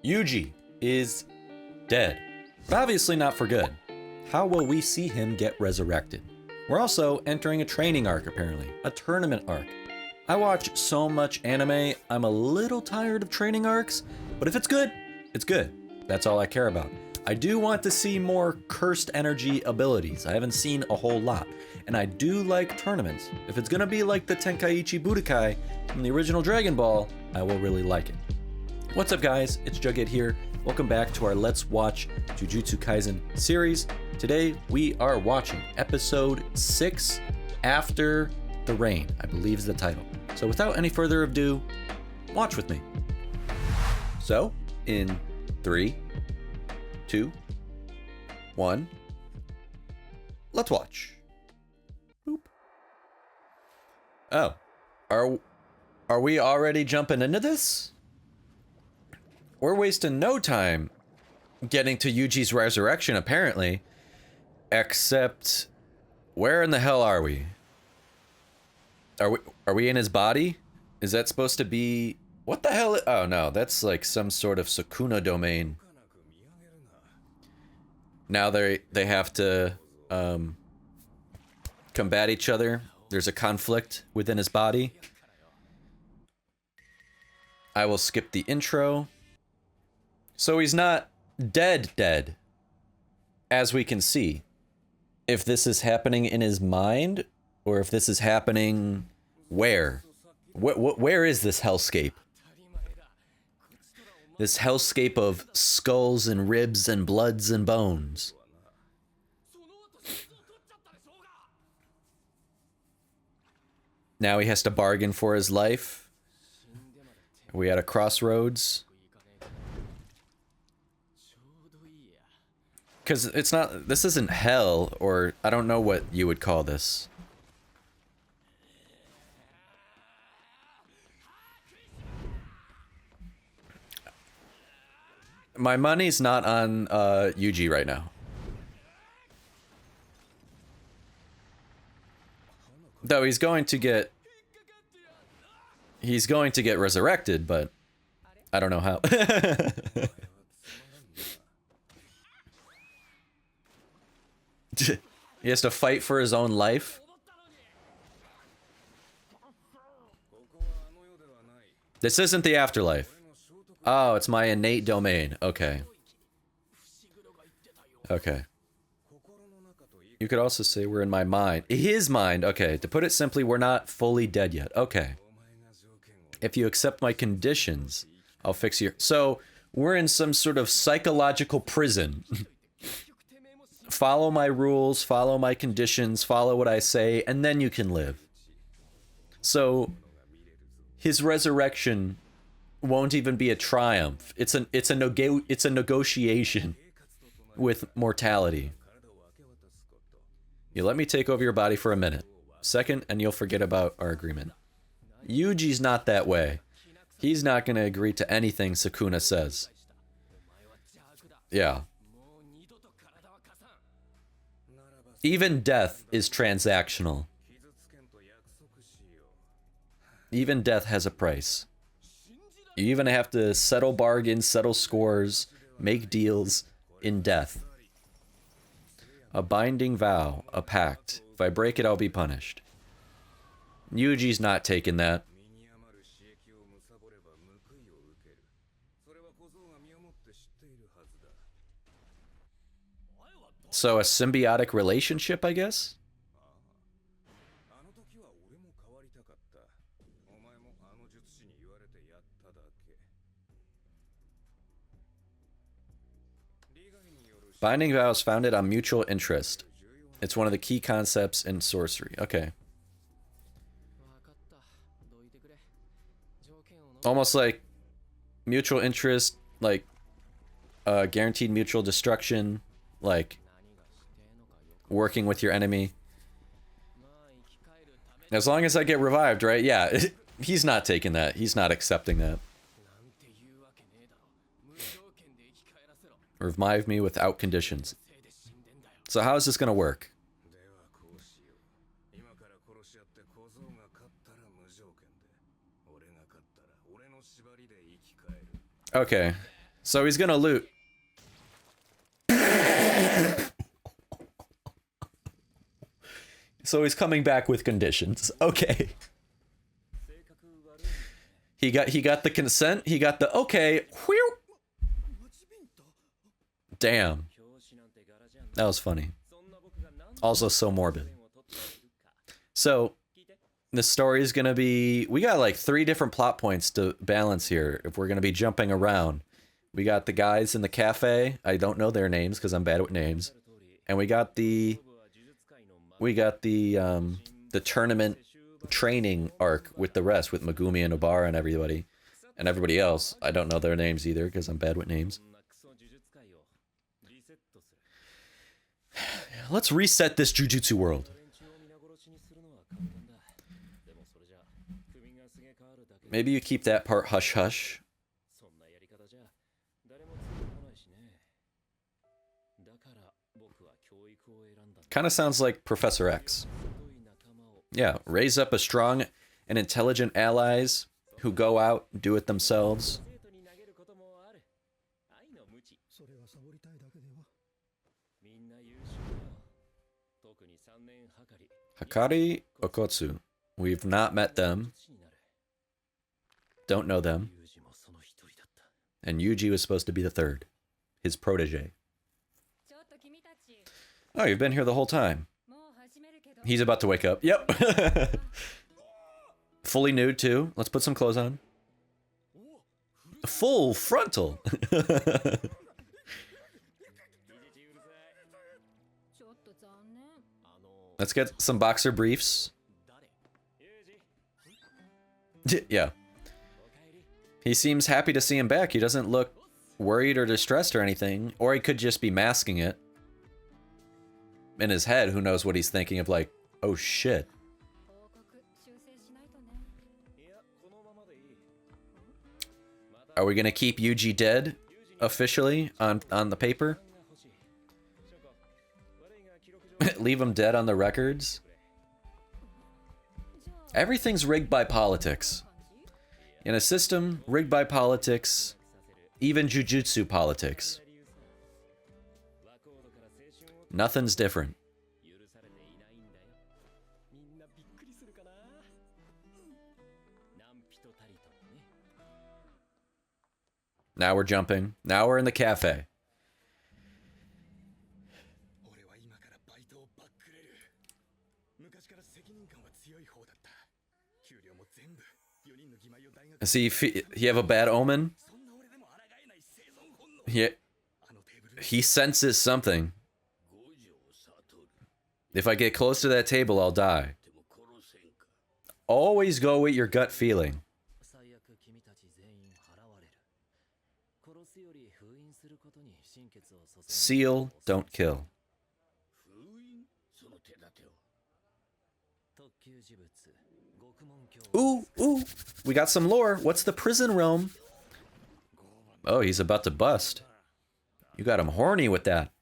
Yuji is dead, but obviously not for good. How will we see him get resurrected? We're also entering a training arc, apparently, a tournament arc. I watch so much anime, I'm a little tired of training arcs, but if it's good, it's good. That's all I care about. I do want to see more cursed energy abilities. I haven't seen a whole lot. And I do like tournaments. If it's gonna be like the Tenkaichi Budokai from the original Dragon Ball, I will really like it. What's up guys, it's Jughead here. Welcome back to our Let's Watch Jujutsu Kaisen series. Today we are watching episode 6, After the Rain, I believe is the title. So without any further ado, watch with me. So, in 3, 2, 1, let's watch. Boop. Oh, are we already jumping into this? We're wasting no time getting to Yuji's resurrection, apparently. Except, where in the hell are we? Are we in his body? Is that supposed to be... What the hell? Oh no, that's like some sort of Sukuna domain. Now they have to combat each other. There's a conflict within his body. I will skip the intro. So he's not dead, as we can see. If this is happening in his mind, or if this is happening where? Where is this hellscape? This hellscape of skulls and ribs and bloods and bones. Now he has to bargain for his life. Are we at a crossroads? Because it's not, this isn't hell, or I don't know what you would call this. My money's not on Yuji right now. Though he's going to get resurrected, but I don't know how. He has to fight for his own life. This isn't the afterlife. Oh, it's my innate domain. Okay. Okay. You could also say we're in my mind. His mind. Okay. To put it simply, we're not fully dead yet. Okay. If you accept my conditions, I'll fix your... So, we're in some sort of psychological prison. Follow my rules, follow my conditions, follow what I say, and then you can live. So, his resurrection won't even be a triumph. It's a negotiation with mortality. You let me take over your body for a minute. Second, and you'll forget about our agreement. Yuji's not that way. He's not going to agree to anything Sukuna says. Yeah. Even death is transactional. Even death has a price. You even have to settle bargains, settle scores, make deals in death. A binding vow, a pact. If I break it, I'll be punished. Yuji's not taking that. So a symbiotic relationship, I guess? Binding vows founded on mutual interest. It's one of the key concepts in sorcery. Okay. Almost like mutual interest, like guaranteed mutual destruction, like working with your enemy. As long as I get revived, right? Yeah, he's not taking that. He's not accepting that. Revive me without conditions. So how is this gonna work? Okay. So he's gonna loot. So he's coming back with conditions. Okay. He got the consent. He got the okay. Whew. Damn. That was funny. Also so morbid. So the story is gonna be, we got like 3 different plot points to balance here if we're gonna be jumping around. We got the guys in the cafe. I don't know their names because I'm bad with names. And we got the tournament training arc with the rest, with Megumi and Nobara and everybody. And everybody else, I don't know their names either because I'm bad with names. Let's reset this Jujutsu world. Maybe you keep that part hush hush. Kind of sounds like Professor X. Yeah, raise up a strong and intelligent allies who go out and do it themselves. Hakari Okotsu. We've not met them. Don't know them. And Yuji was supposed to be the 3rd. His protege. Oh, you've been here the whole time. He's about to wake up. Yep. Fully nude, too. Let's put some clothes on. Full frontal. Let's get some boxer briefs. Yeah. He seems happy to see him back. He doesn't look worried or distressed or anything. Or he could just be masking it. In his head, who knows what he's thinking of, like, oh shit. Are we gonna keep Yuji dead officially on the paper? Leave him dead on the records? Everything's rigged by politics. In a system rigged by politics, even jujutsu politics. Nothing's different. Now we're jumping. Now we're in the cafe. See, he have a bad omen? He senses something. If I get close to that table, I'll die. Always go with your gut feeling. Seal, don't kill. Ooh, ooh, we got some lore. What's the prison realm? Oh, he's about to bust. You got him horny with that.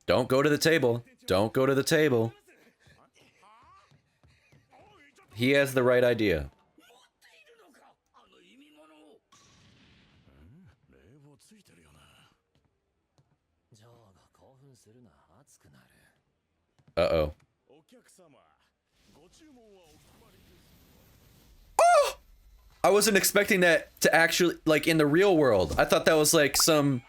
Don't go to the table. Don't go to the table. He has the right idea. Uh-oh. Oh! I wasn't expecting that to actually, like, in the real world. I thought that was like some...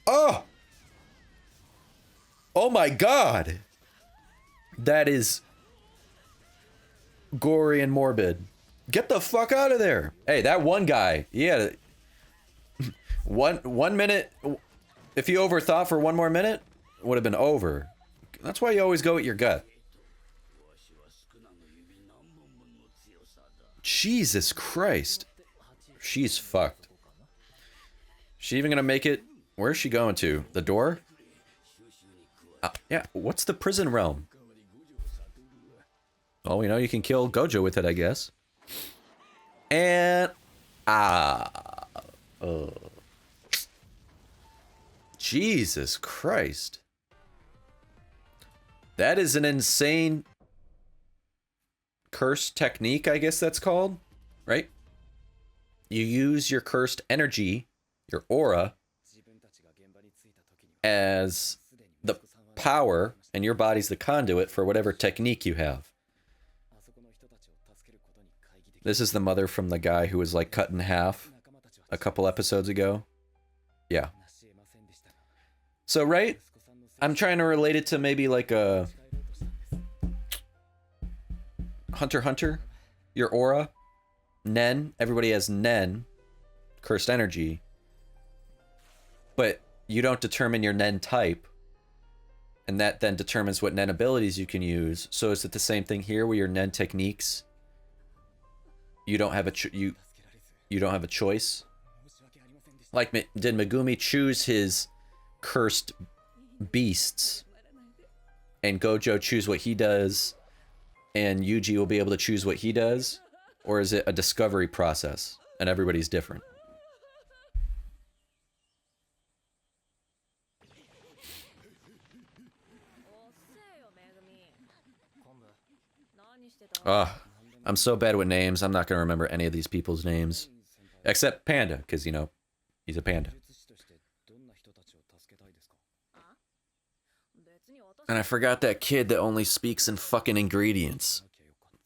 Oh! Oh my god! That is gory and morbid. Get the fuck out of there! Hey, that one guy, yeah. One minute, if you overthought for one more minute, it would have been over. That's why you always go with your gut. Jesus Christ. She's fucked. She even gonna make it? Where's she going to? The door? Yeah, what's the prison realm? Oh, you know, you can kill Gojo with it, I guess. And... Jesus Christ. That is an insane cursed technique, I guess that's called, right? You use your cursed energy, your aura, as the power, and your body's the conduit for whatever technique you have. This is the mother from the guy who was like cut in half a couple episodes ago. Yeah. So, right? I'm trying to relate it to maybe like a Hunter x Hunter. Your aura. Nen. Everybody has Nen. Cursed energy. But you don't determine your Nen type. And that then determines what Nen abilities you can use. So is it the same thing here where your Nen techniques, you don't have a you don't have a choice? Like, did Megumi choose his cursed beasts, and Gojo choose what he does, and Yuji will be able to choose what he does? Or is it a discovery process, and everybody's different? I'm so bad with names, I'm not going to remember any of these people's names. Except Panda, because, you know, he's a panda. And I forgot that kid that only speaks in fucking ingredients.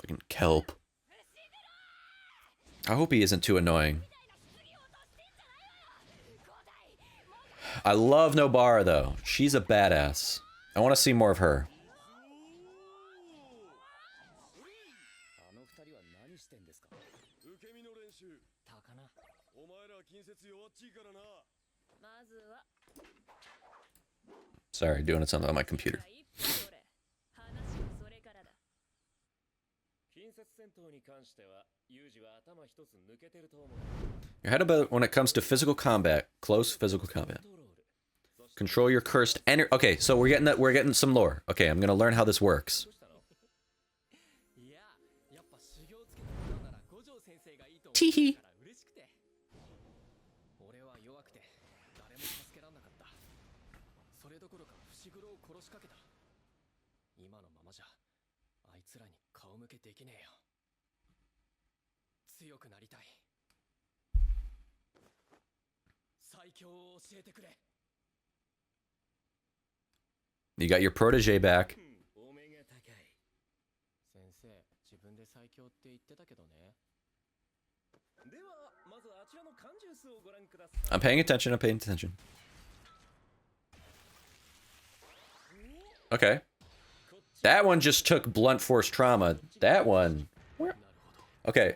Fucking kelp. I hope he isn't too annoying. I love Nobara, though. She's a badass. I want to see more of her. Sorry, doing it something on my computer. Your head about when it comes to physical combat, close physical combat. Control your cursed energy. Okay, so we're getting some lore. Okay, I'm gonna learn how this works. Teehee. You got your protege back. I'm paying attention, I'm paying attention. Okay. That one just took blunt force trauma. That one... Okay.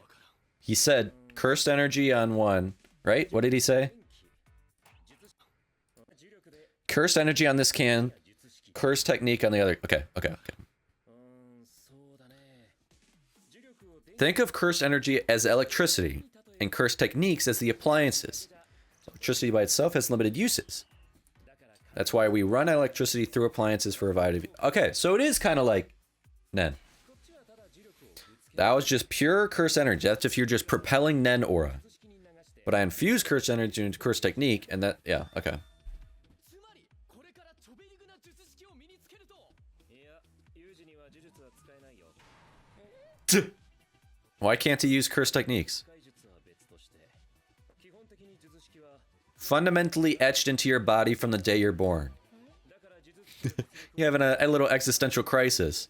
He said cursed energy on one, right? What did he say? Cursed energy on this can, cursed technique on the other. Okay. Think of cursed energy as electricity, and cursed techniques as the appliances. Electricity by itself has limited uses. That's why we run electricity through appliances for a variety of... Okay, so it is kind of like Nen. That was just pure cursed energy. That's if you're just propelling Nen aura. But I infuse cursed energy into cursed technique, and that... Yeah, okay. Why can't he use cursed techniques? Fundamentally etched into your body from the day you're born. You're having a little existential crisis.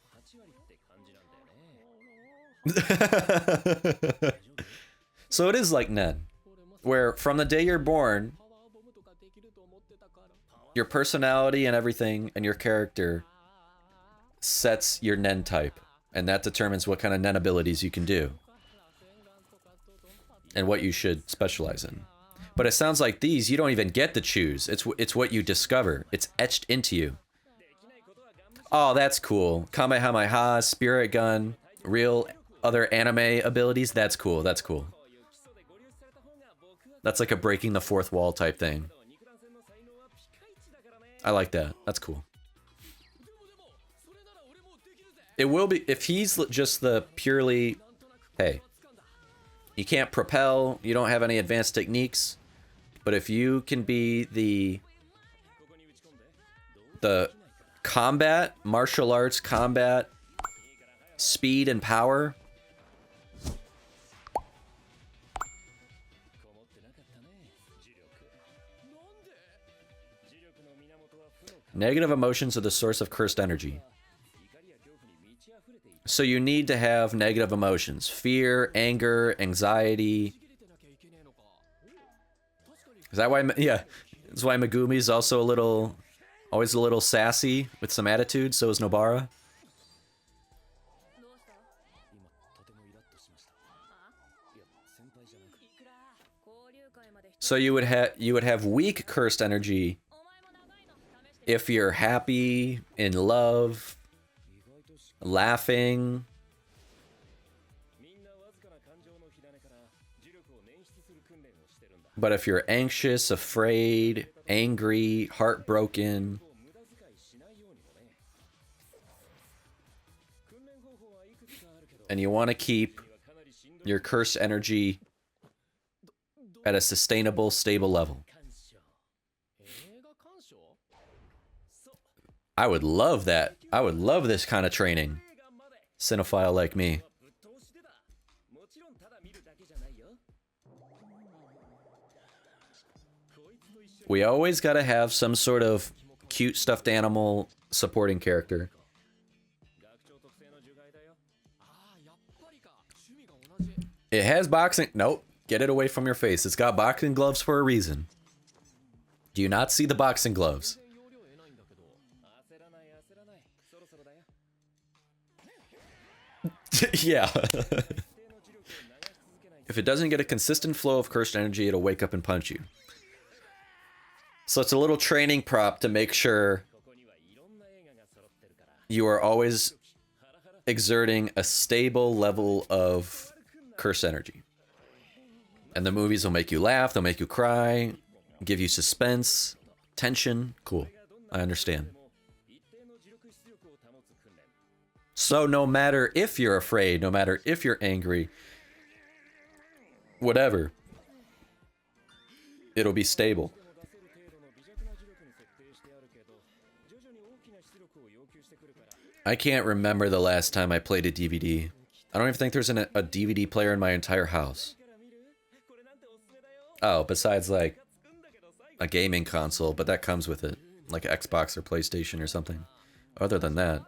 So it is like Nen, where from the day you're born, your personality and everything and your character sets your Nen type, and that determines what kind of Nen abilities you can do and what you should specialize in. But it sounds like these, you don't even get to choose. It's what you discover. It's etched into you. Oh, that's cool. Kamehameha, Spirit Gun, real other anime abilities. That's cool. That's cool. That's like a breaking the fourth wall type thing. I like that. That's cool. It will be, if he's just the purely, hey, you can't propel, you don't have any advanced techniques, but if you can be the combat, martial arts, combat, speed, and power. Negative emotions are the source of cursed energy. So you need to have negative emotions. Fear, anger, anxiety. Is that why, yeah. That's why Megumi's also always a little sassy with some attitude, so is Nobara. So you would have weak cursed energy if you're happy, in love, laughing. But if you're anxious, afraid, angry, heartbroken, and you want to keep your cursed energy at a sustainable, stable level. I would love that. I would love this kind of training. Cinephile like me. We always gotta have some sort of cute stuffed animal supporting character. It has boxing. Nope. Get it away from your face. It's got boxing gloves for a reason. Do you not see the boxing gloves? Yeah. If it doesn't get a consistent flow of cursed energy, it'll wake up and punch you. So it's a little training prop to make sure you are always exerting a stable level of cursed energy. And the movies will make you laugh, they'll make you cry, give you suspense, tension. Cool. I understand. So no matter if you're afraid, no matter if you're angry, whatever, it'll be stable. I can't remember the last time I played a DVD. I don't even think there's a DVD player in my entire house. Oh, besides like a gaming console, but that comes with it. Like Xbox or PlayStation or something. Other than that.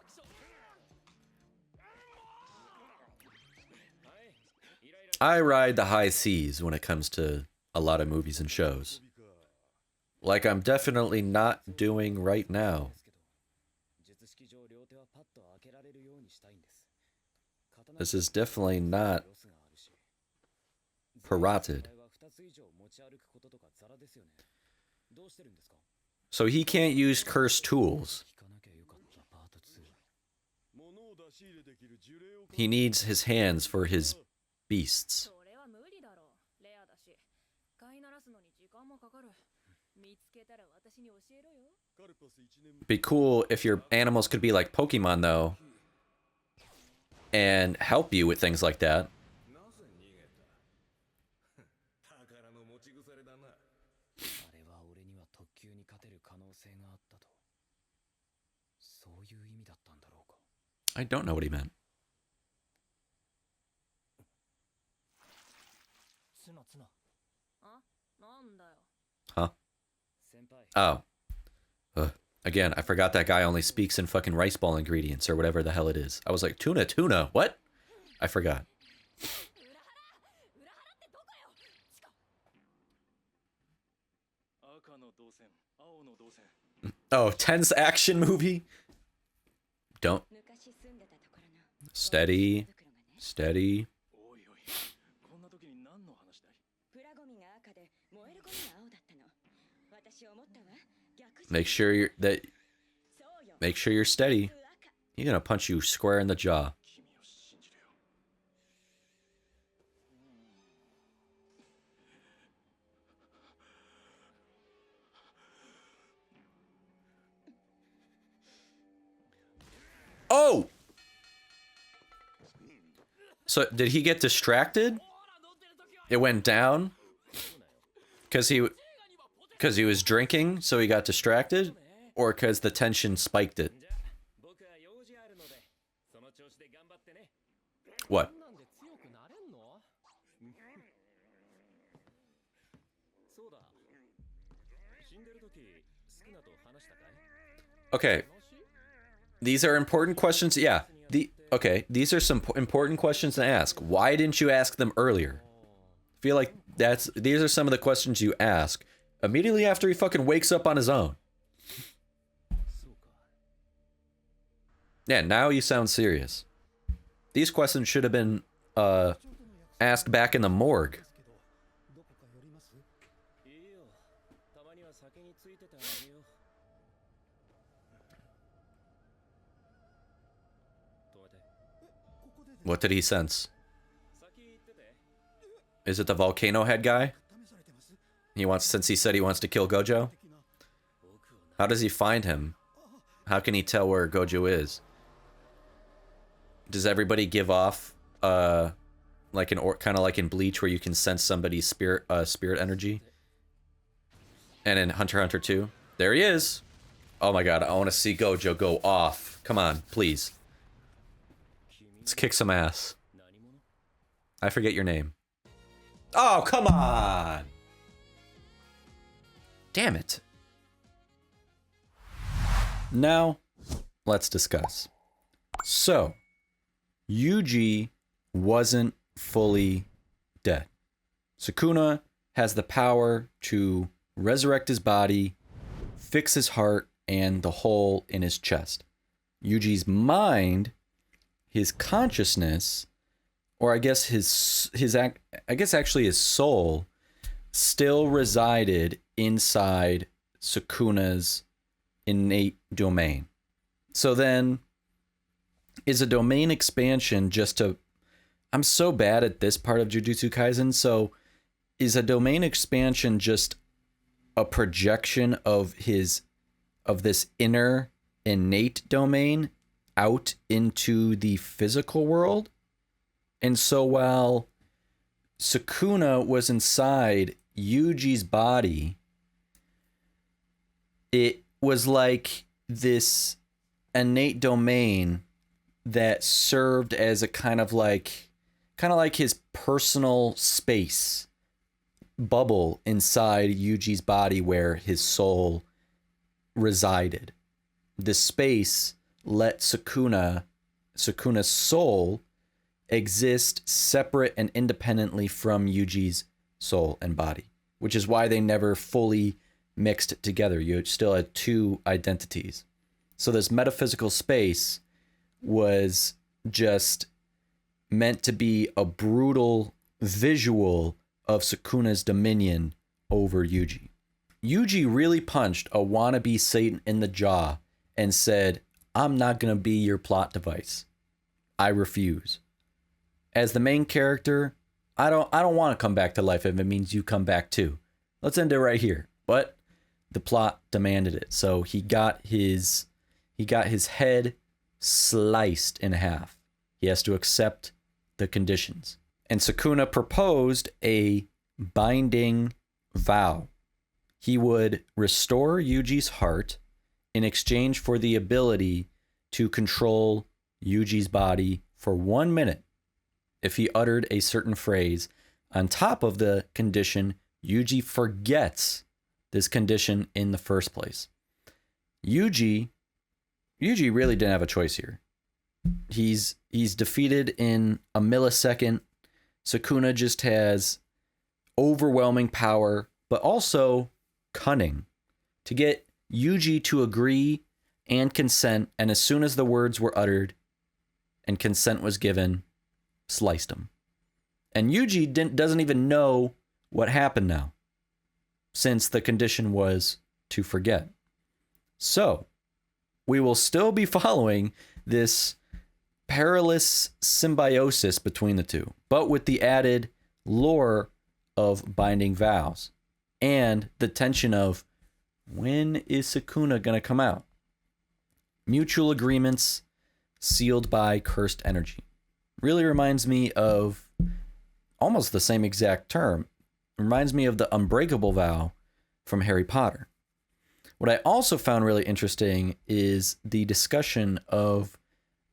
I ride the high seas when it comes to a lot of movies and shows. Like I'm definitely not doing right now. This is definitely not parroted. So he can't use cursed tools. He needs his hands for his beasts. Be cool if your animals could be like Pokemon though, and help you with things like that. I don't know what he meant. Huh? Oh. Again, I forgot that guy only speaks in fucking rice ball ingredients or whatever the hell it is. I was like, tuna, what? I forgot. Oh, tense action movie? Don't. Steady. Steady. Make sure you're steady. He's gonna punch you square in the jaw. Oh! So did he get distracted? It went down? Because he was drinking, so he got distracted? Or because the tension spiked it? What? Okay. These are important questions. Yeah. These are some important questions to ask. Why didn't you ask them earlier? I feel like these are some of the questions you ask immediately after he fucking wakes up on his own. Yeah, now you sound serious. These questions should have been asked back in the morgue. What did he sense? Is it the volcano head guy? Since he said he wants to kill Gojo? How does he find him? How can he tell where Gojo is? Does everybody give off kind of like in Bleach where you can sense somebody's spirit energy? And in Hunter x Hunter 2, there he is. Oh my god, I want to see Gojo go off. Come on, please. Let's kick some ass. I forget your name. Oh, come on! Damn it. Now, let's discuss. So, Yuji wasn't fully dead. Sukuna has the power to resurrect his body, fix his heart, and the hole in his chest. Yuji's mind, his consciousness, or I guess his soul, still resided inside Sukuna's innate domain. So then, is a domain expansion just to... I'm so bad at this part of Jujutsu Kaisen, so is a domain expansion just a projection of this inner innate domain out into the physical world? And so while Sukuna was inside Yuji's body, it was like this innate domain that served as a kind of like his personal space bubble inside Yuji's body where his soul resided. The space let Sukuna's soul exist separate and independently from Yuji's soul and body, which is why they never fully mixed together. You still had two identities. So this metaphysical space was just meant to be a brutal visual of Sukuna's dominion over Yuji. Yuji really punched a wannabe Satan in the jaw and said, "I'm not going to be your plot device. I refuse." As the main character, I don't want to come back to life if it means you come back too. Let's end it right here. But the plot demanded it. So he got his head sliced in half. He has to accept the conditions. And Sukuna proposed a binding vow. He would restore Yuji's heart in exchange for the ability to control Yuji's body for 1 minute if he uttered a certain phrase, on top of the condition Yuji forgets this condition in the first place. Yuji really didn't have a choice here. He's defeated in a millisecond. Sukuna just has overwhelming power, but also cunning to get Yuji to agree and consent, and as soon as the words were uttered and consent was given, sliced him. And Yuji doesn't even know what happened now, since the condition was to forget. So, we will still be following this perilous symbiosis between the two, but with the added lore of binding vows and the tension of, when is Sukuna going to come out? Mutual agreements sealed by cursed energy. Really reminds me of almost the same exact term. Reminds me of the unbreakable vow from Harry Potter. What I also found really interesting is the discussion of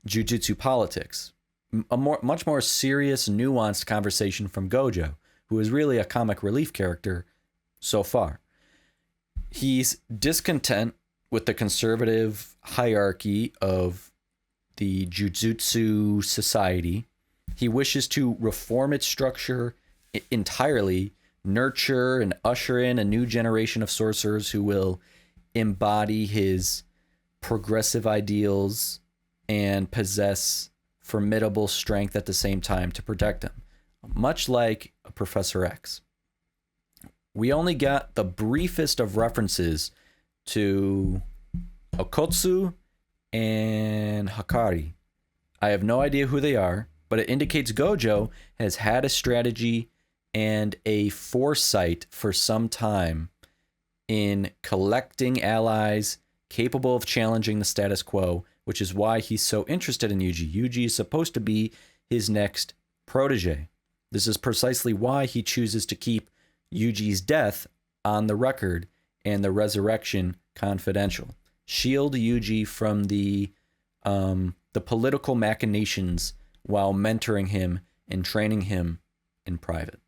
Jujutsu politics, much more serious, nuanced conversation from Gojo, who is really a comic relief character so far. He's discontent with the conservative hierarchy of the Jujutsu society. He wishes to reform its structure entirely, nurture and usher in a new generation of sorcerers who will embody his progressive ideals and possess formidable strength at the same time to protect them, much like Professor X. We only got the briefest of references to Okotsu and Hakari. I have no idea who they are, but it indicates Gojo has had a strategy and a foresight for some time in collecting allies capable of challenging the status quo, which is why he's so interested in Yuji. Yuji is supposed to be his next protege. This is precisely why he chooses to keep Yuji's death on the record and the resurrection confidential. Shield Yuji from the political machinations while mentoring him and training him in private.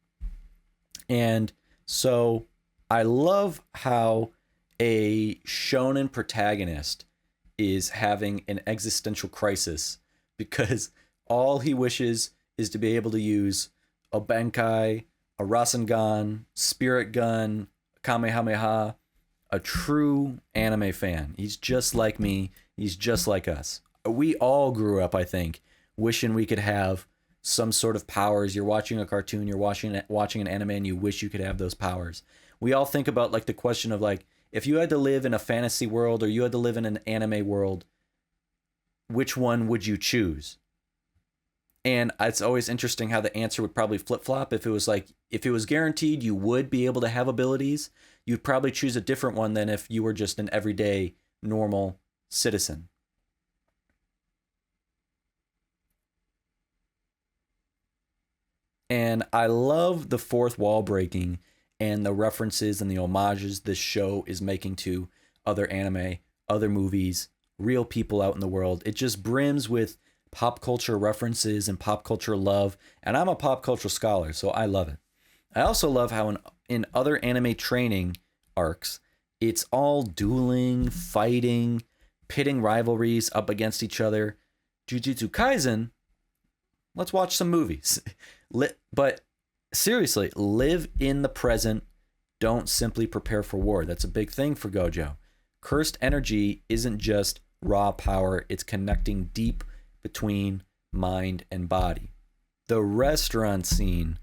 And so I love how a shonen protagonist is having an existential crisis because all he wishes is to be able to use a Bankai, a Rasengan, Spirit Gun, Kamehameha, a true anime fan. He's just like me. He's just like us. We all grew up, I think, wishing we could have some sort of powers. You're watching a cartoon, you're watching an anime, and you wish you could have those powers. We all think about like the question of like, if you had to live in a fantasy world or you had to live in an anime world, which one would you choose? And it's always interesting how the answer would probably flip-flop. If it was guaranteed you would be able to have abilities, you'd probably choose a different one than if you were just an everyday, normal citizen. And I love the fourth wall breaking and the references and the homages this show is making to other anime, other movies, real people out in the world. It just brims with pop culture references and pop culture love. And I'm a pop culture scholar, so I love it. I also love how in other anime training arcs, it's all dueling, fighting, pitting rivalries up against each other. Jujutsu Kaisen, let's watch some movies. But seriously, live in the present. Don't simply prepare for war. That's a big thing for Gojo. Cursed energy isn't just raw power. It's connecting deep between mind and body. The restaurant scene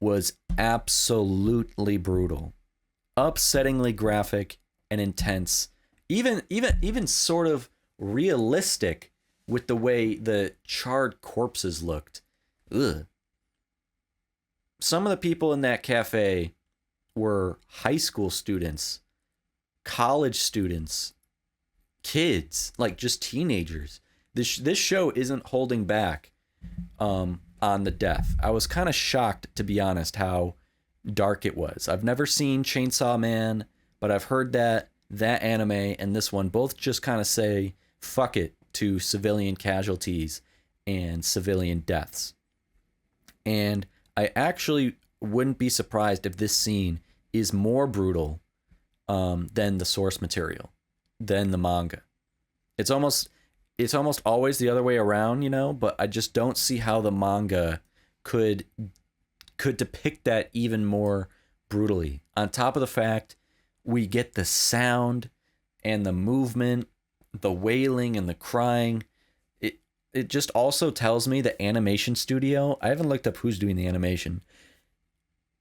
was absolutely brutal, upsettingly graphic and intense, even sort of realistic with the way the charred corpses looked. Ugh. Some of the people in that cafe were high school students, college students, kids, like just teenagers. This show isn't holding back on the death. I was kind of shocked, to be honest, how dark it was. I've never seen Chainsaw Man, but I've heard that anime and this one both just kind of say fuck it to civilian casualties and civilian deaths. And I actually wouldn't be surprised if this scene is more brutal than the source material, than the manga. It's almost always the other way around, you know, but I just don't see how the manga could depict that even more brutally. On top of the fact, we get the sound and the movement, the wailing and the crying. It just also tells me the animation studio, I haven't looked up who's doing the animation,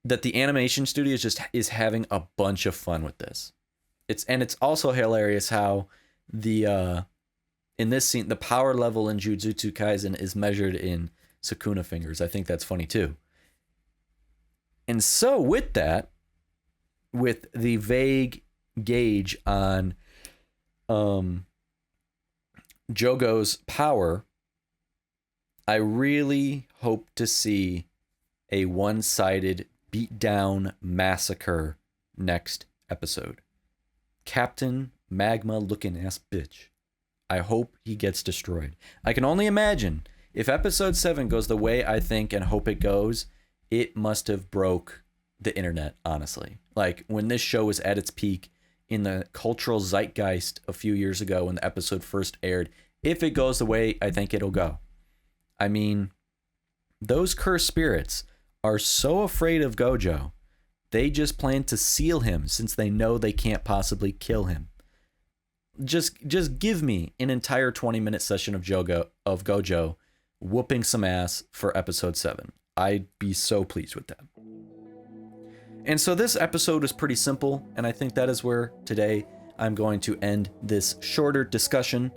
that the animation studio is having a bunch of fun with this. It's also hilarious how in this scene, the power level in Jujutsu Kaisen is measured in Sukuna fingers. I think that's funny too. And so with that, with the vague gauge on Jogo's power, I really hope to see a one-sided beatdown massacre next episode. Captain Magma looking ass bitch. I hope he gets destroyed. I can only imagine if episode 7 goes the way I think and hope it goes, it must have broke the internet, honestly. Like, when this show was at its peak in the cultural zeitgeist a few years ago when the episode first aired, if it goes the way I think it'll go. I mean, those cursed spirits are so afraid of Gojo, they just plan to seal him since they know they can't possibly kill him. Just give me an entire 20-minute session of Gojo whooping some ass for episode 7. I'd be so pleased with that. And so this episode is pretty simple, and I think that is where today I'm going to end this shorter discussion.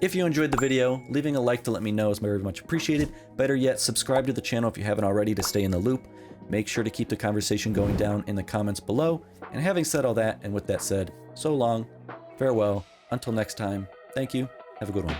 If you enjoyed the video, leaving a like to let me know is very much appreciated. Better yet, subscribe to the channel if you haven't already to stay in the loop. Make sure to keep the conversation going down in the comments below. And having said all that, and with that said, so long, farewell, until next time, thank you, have a good one.